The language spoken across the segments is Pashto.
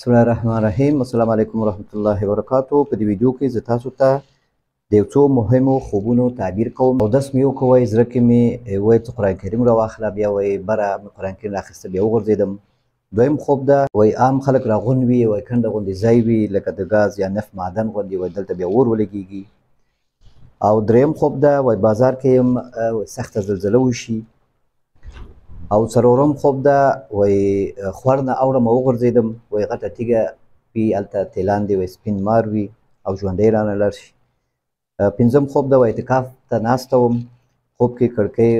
بسم الله الرحمن الرحیم. السلام علیکم ورحمۃ اللہ وبرکاتہ. په دې ویډیو کې زه تاسو ته د یو څو مهمو خوبونو تعبیر کوم. او داس مې وکوئ زړه کې مې وایي چې قرآن کریم راواخله، بیا وایي بره مې قرآن کریم رااخیسته، بیا وغورځېدم. دویم خوب ده وایي عام خلک راغونډ وي، وایي کنډه غوندې ځای وي لکه د ګاز یا نفت معدن غوندې، وایي دلته بیا اور ولګېږي. او دریم خوب ده وایي بازار کې یم سخته زلزله وشي. او څلورم خوب ده وایي خوړ نه اوړم او وغورځېدم، وایي غټه تیږه وي هلته تیلاندې وایي سپین مار وي او ژوندی رانه لاړ شي. پنځم خوب ده وایي اعتکاف ته ناسته وم، خوب کې کړکۍ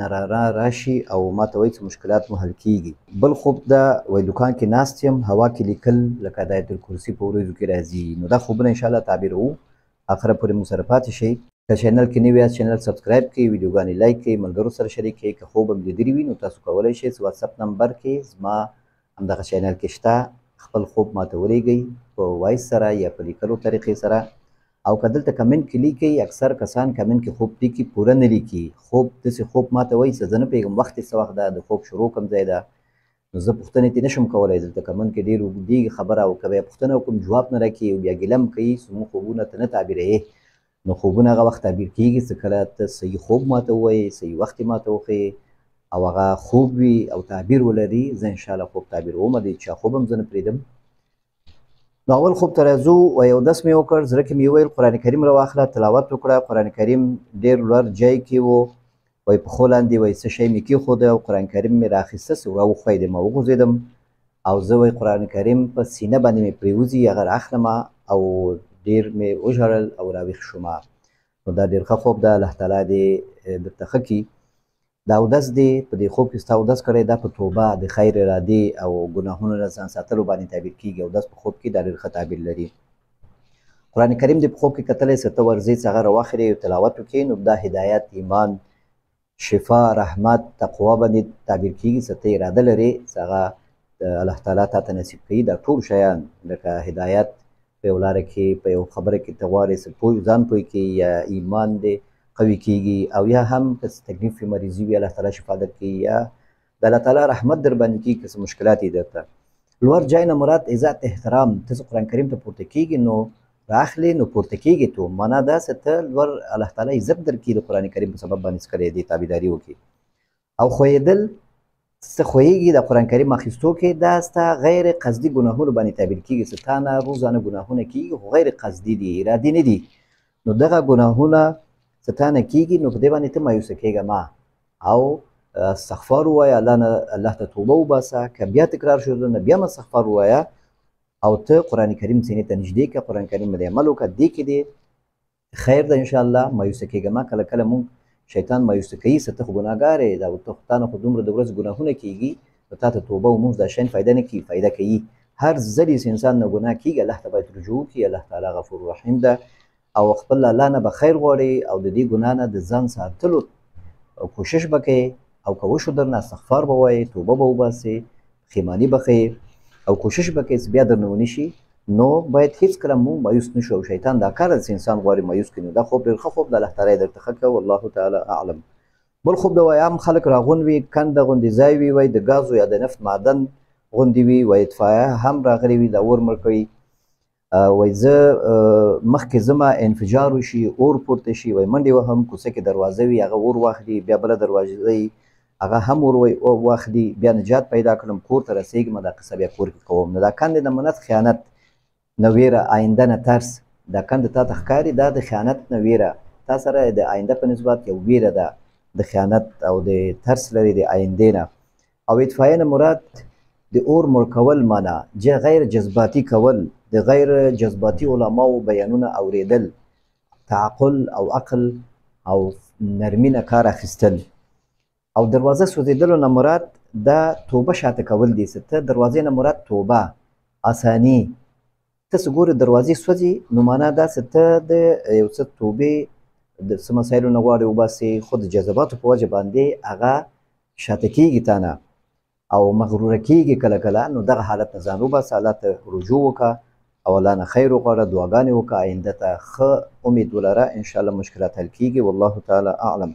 نه راشي او ما ته وایي چې مشکلات مو حل کېږي. بل خوب ده وایي دوکان کې ناست یم، هوا کې لیکل لکه د آیت الکرسي په ورځو کې راځي. نو دا خوبونه انشاءالله تعبیروو، اخره پورې مو سره پاتې شئ. که چینل کې نوي یاست چینل سبسکرایب کړئ، ویډیوګانې لایک کړئ، ملګرو سره شریک کړئ. که خوب هم لیدلي وي نو تاسو کولی شئ چې واتساپ نمبر کې زما همدغه چینل کې شته، خپل خوب ماته ولیږئ په وایس سره یا په لیکلو طریقې سره. او که دلته کمنټ کې لیکئ، اکثر کسان کمنټ کې خوب لیکي پوره نه لیکي. خوب داسې خوب ماته وایي چې زه نه پوهېږم وخت یې څه وخت ده، د خوب شروع کوم ځای ده، نو زه پوښتنې ترې نشم کولی. دلته کمنټ کې ډېر اوږدېږي خبره، او که بیا پوښتنه وکړم جواب نه راکوي او بیا ګیله هم کوي چې زموږ خوبونه ته نه تعبیروې. نو خوبونه هغه وخت تعبیر کېږي چې کله ته صحیح خوب ماته ووایې، صحیح وخت یې ماته وښیې او هغه خوب وي او تعبیر ولري. زه انشاءالله خوب تعبیروم، د چا خوب هم زه نه پرېږدم. نو اول خوب ته راځو. وایي اودس مې وکړ، زړه کې مې وویل قرآن کریم راواخله، تلاوت وکړه. قرآن کریم ډېر لوړ جای کې و، وایي پښو لاندې وایي څه شی مې کېښوده او قرآن کریم مې رااخیسته، راوښویدم او وغورځېدم. او زه وایي قرآن کریم په سینه باندې مې پرېوځي، هغه رااخلمه او ډېر مې وژړل او راویښ شومه. نو دا ډېر ښه خوب ده، الله تعالی دې درته ښه کړي. دا اودس دی په دې خوب کې ستا اودس کړی، دا په توبه د خیر ارادې او ګناهونو نه ځان ساتلو باندې تعبیر کېږي. اودس په خوب کې دا ډېر ښه تعبیر لري. قرآن کریم دې په خوب کې کتلی چې ته ورځې چې هغه راواخلې او تلاوت وکړې، نو دا هدایت، ایمان، شفا، رحمت، تقوا باندې تعبیر کېږي چې ته اراده لرې چې هغه الله تعالی تا ته نصیب کوي. دا ټول شیان لکه هدایت په یو لاره کې، په یو خبره کې ته غواړې چې ځان پوه کړي، یا ایمان دې قوي کېږي، او یا هم که څه تکلیف وي، مریضي وي، الله تعالی شفا درکوي، یا د الله تعالی رحمت در باندې کېږي که څه مشکلات یې درته. لوړ جای نه مراد عزت، احترام. ته چې قرآن کریم ته پورته کېږي نو رااخلې نو پورته کېږي ته، معنا دا چې ته لوړ الله تعالی عزت درکړي د قرآن کریم په سبب باندې څه کړی دی، تابعداري وکړي. او ښویېدل څه ښویېږي د قرآن کریم اخیستو کې، دا ستا غیر قصدي ګناهونو باندې تعبیر کېږي چې تا نه روزانه ګناهونه کېږي خو غیر قصدي دي، ارادي نه دي. نو دغه ګناهونه چې تا نه کېږي نو په دې باندې ته مایوسه کېږه مه، او استغفار ووایه، الله ته توبه وباسه. که بیا تکرار شو نه بیا هم استغفار ووایه، او ته قرآن کریم سینې ته نږدې کړه، قرآن کریم باندې عمل وکړه. دې کې دې خیر ده انشاءالله. مایوسه کېږه مه. کله کله مونږ شیطان مایوسه کوي چې ته خو ګناهګار یې، دا تا نه خو دومره د ورځې ګناهونه کېږي، نو تا ته توبه او مونځ دا شیان فایده نه کوي، فایده کوي. هر ځلې چې انسان نه ګناه کېږي الله ته باید رجوع وکړي. الله تعالی غفور رحیم ده، او خپل الله نه به خیر غواړي، او د دې ګناه نه د ځان ساتلو کوشش به کوې. او که وشو درنه استغفار به وایې، توبه به وباسې، پښیماني به ښیې، او کوشش به کوې چې بیا درنه ونه شي. نو باید هېڅکله مونږ مایوس نه شو، او شیطان دا کار ده چې انسان غواړي مایوس کړي. نو دا خوب ډېر ښه خوب ده، الله تعالی یې درته ښه کړه، والله تعالی اعلم. بل خوب د وایي عام خلک راغونډ وي، کنډه غوندې ځای وي، وایي د ګازو یا د نفت معدن غوندې وي، وایي اطفایه هم راغلي وي دا اور مړ کوي. وایي زه مخکې ځمه انفجار وشي، اور پورته شي، وایي منډې وهم، کوڅه کې دروازه وي هغه اور واخلي، بیا بله دروازه وي هغه هم اور واخلي، بیا نجات پیدا کړم، کور ته رسېږم، دا قصه بیا کور کې کوم. نو دا کندې نه منت خیانت نه ویره، آینده نه ترس. دا کندې تا ته ښکاري، دا د خیانت نه ویره، تا سره د آینده په نسبت یو ویره ده د خیانت او د ترس لري د آیندې نه. او اطفایه نه مراد د اور مړ کول معنا غیر جذباتي کول، د غیر جذباتي علماو بیانونه اوریدل، تعقل او عقل او نرمي نه کار اخیستل. او دروازه سوځېدلو نه مراد دا توبه شاته کول دي، چې ته دروازې نه مراد توبه، اساني. ته چې ګورې دروازې سوځي نو معنا دا چې ته د یو څه توبې د څه مسایلو نه غواړې وباسې، خو د جذباتو په وجه باندې هغه شاته کېږي تا نه او مغروره کېږي کله کله. نو دغه حالت نه ځان وباسه، الله ته رجوع وکړه او الله نه خیر وغواړه، دعاګانې وکړه، آینده ته ښه امید ولره، انشاءالله مشکلات حل کېږي، والله تعالی اعلم.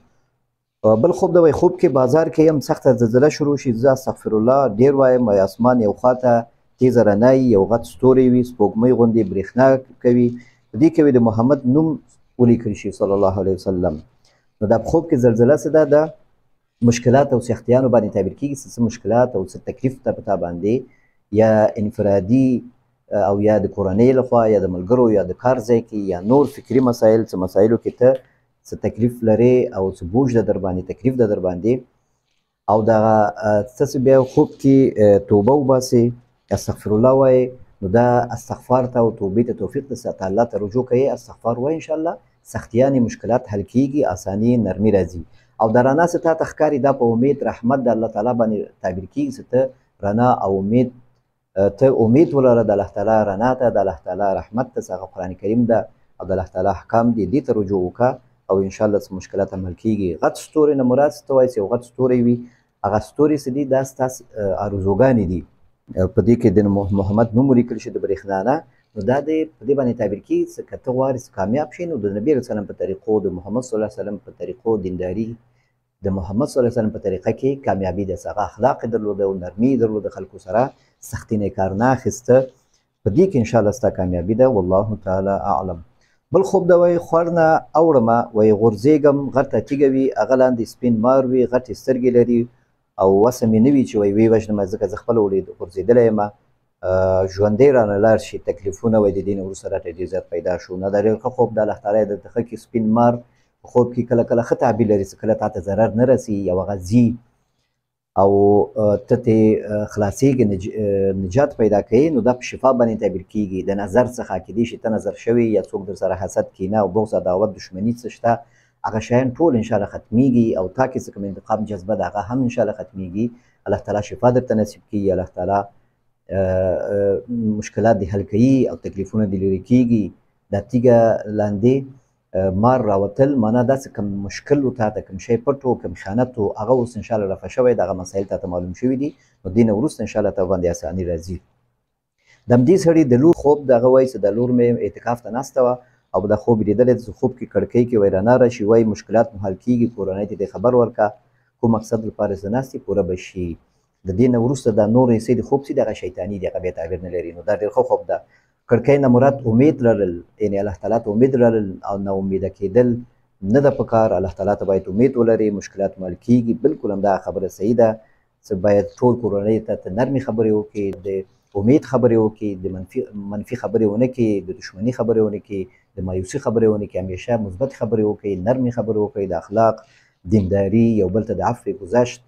بل خوب د وایي خوب کې بازار کې یم، سخته زلزله شروع شي، زه استغفرالله ډېر وایم، وایي اسمان یو خوا ته تیزه رڼا یو غټ ستوری وي سپوږمۍ غوندې برېښنا کوي په دې کې د محمد نوم ولیکل شي صلی الله علیه وسلم. نو دا په خوب کې زلزله څه ده؟ د مشکلات او سختیانو باندې تعبیر کېږي، څه مشکلات او څه تکلیف ته په تا باندې یا انفرادي او یا د کورنۍ لخوا یا د ملګرو یا د کار ځای کې یا نور فکري مسایل څه مسایلو کې ته څه تکلیف لرې او څه بوج ده در باندې تکلیف ده در باندې او دغه څه بیا خوب کې توبه وباسې استغفر الله وایې نو دا استغفار ته او توبې ته توفیق د الله ته رجوع کوي استغفار وایې انشاءالله سختیانې مشکلات حل کېږي اساني نرمي راځي او د رڼا څه تا ته ښکاري دا په امید رحمت د الله تعالی باندې تعبیر کېږي چې ته رڼا او امید ته امید ولره د الله تعالی رڼا ته د الله تعالی رحمت ته هغه قرآن کریم ده او د الله تعالی احکام دي دې ته رجوع وکړه او انشاءالله څه مشکلات حل کېږي. غټ ستوري نه مراد څه ته وایي چې یو غټ ستوری وي هغه ستوري څه دي دا ستاسو آرزوګانې دي په دې کې د محمد نوم ولیکل شي د برېښنا نه نو دا د په دې باندې تعبیر کېږي چې که ته غواړې چې کامیاب شې نو د نبي علیه وسلم په طریقو د محمد صلی الله علیه وسلم په طریقو دینداري د محمد صلی الله علیه وسلم په طریقه کې کامیابي ده هغه اخلاق یې درلوده او نرمي یې درلوده خلکو سره سختي نه کار نه اخیسته په دې کې انشاءالله ستا کامیابي ده والله تعالی اعلم. بل خوب ده وایي خور نه اوړمه وایي غورځېږم غټه تیږه وي هغه لاندې سپین مار وي غټې سترګې لري او وسه مې نه وي چې وایي ویې وژنمه ځکه زه خپله غورځېدلی یم ژوندی رانه لاړ شي تکلیفونه وایي د دې نه وروسته راته ډېر زیات پیدا شو نه دا ډېر ښه خوب د الله تعالی درته ښه کړي سپین مار په خوب کې کله کله ښه تعبیر لري چې کله تا ته ضرر نه رسي یو هغه ځي او ته ترې خلاصېږي نجات پیدا کوي نو دا په شفا باندې تعبیر کېږي د نظر څخه کیدای شي ته نظر شوی یا څوک در سره حسد کینه او بغض عداوت دښمني څه شته هغه شیان ټول انشاءالله ختمیږي او تا کې څه کوم انتقام جذبه ده هغه هم انشاءالله ختمیږي الله تعالی شفا درته نصیب کړي الله تعالی مشکلات دې حل کوي او تکلیفونه دې لرې کېږي دا تیږه لاندې مار راوتل معنا داسې کوم مشکل و تا ته کوم شی پټ و کوم خیانت و هغه اوس انشاءالله رفع شوی دغه مسایل تا ته معلوم شوي دي نو دې نه وروسته انشاءالله ته باندې اساني راځي. د همدې سړي د لور خوب دغه وایي چې د لور مې اعتکاف ته ناسته وه او دا خوب یې لیدلی چې خوب کې کړکۍ کې وایي رڼا راشي وایي مشکلات مو حل کېږي کورنۍ ته دې خبر ورکړه کوم مقصد لپاره چې ناستې پوره به شي د دې نه وروسته دا نور حصې د خوب چې دغه شیطاني دی هغه بیا تعبیر نه لري نو دا ډېر ښه خوب ده. کړکۍ نه مراد امید لرل یعنې الله تعالی ته امید لرل او نه امیده کېدل نه ده پکار الله تعالی ته باید امید ولري مشکلات مو حل کېږي بالکل همدا خبره صحیح ده چې باید ټول کورنۍ ته نرمې خبرې وکړي د امید خبرې وکړي د منفي خبرې ونه کړي د دښمني خبرې ونه کړي د مایوسي خبرې ونه کړي همیشه مثبت خبرې وکړي نرمې خبرې وکړي د اخلاق دینداري یو بل ته د عفو گذشت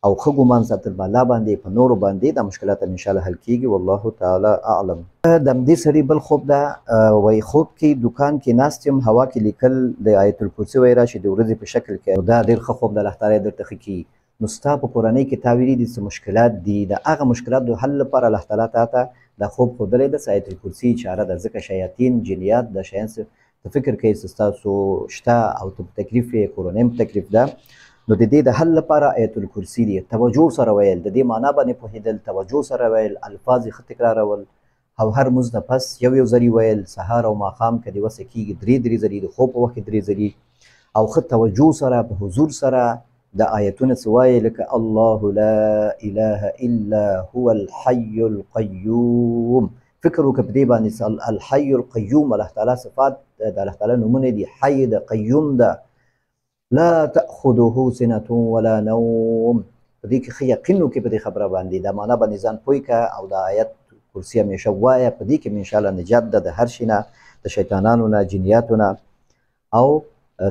او ښه ګمان ساتل په الله باندې په نورو باندې دا مشکلات انشاءالله حل کېږي والله تعالی اعلم. د همدې سړي بل خوب ده وایي خوب کې دوکان کې ناست یم هوا کې لیکل د آیت الکرسي وایي راشي د ورځې په شکل کې دا ډېر ښه خوب د الله تعالی درته ښه کړي نو ستا په کورنۍ کې تا ویلي دي څه مشکلات دي د هغه مشکلات د حل لپاره الله تعالی تا ته دا خوب ښودلی ده آیت الکرسي اشاره ده ځکه شیاطین جنیات د شیان ته فکر کوي چې ستاسو شته او ته په تکلیف یې کورنۍ هم تکلیف ده نو د دې د حل لپاره آیت الکرسي دی توجه سره ویل د دې معنا باندې پوهېدل توجه سره ویل الفاظ یې ښه تکرارول او هر مونځ نه پس یو ځلي ویل سهار او ماښام که دې وسه کېږي درې ځلي د خوب په وخت کې 3 ځلي او ښه توجه سره په حضور سره د آیتونه څه وایي لکه الله لا اله الا هو الحي القیوم فکر وکړه په دې باندې الحي القیوم الله تعالی صفات د الله تعالی نومونه دي حي د قیوم ده لا تأخذه سنة ولا نوم په دې کې ښه یقین وکړي په دې خبره باندې دا معنا باندې ځان پوه کړه او د آیت کرسي همیشه ووایه په دې کې مې انشاءالله نجات ده د هر شي نه د شیطانانو نه جنیاتو نه او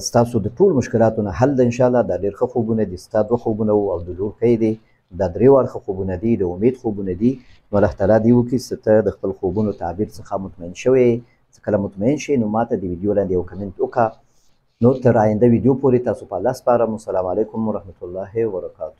ستاسو د ټول مشکلاتو نه حل ده انشاءالله دا ډېر ښه خوبونه دي ستا 2 خوبونه او د لور ښی دی دا 3 واړه خوبونه دي د امید خوبونه دي نو الله تعالی دې وکړي چې ته د خپل خوبونو تعبیر څخه مطمئن شوې چې کله مطمئن شې نو ماته د ویډیو لاندې یو کمنټ وکړه نو تر آینده ویډیو پورې تاسو په الله سپارم السلام علیکم ورحمة الله وبرکاته.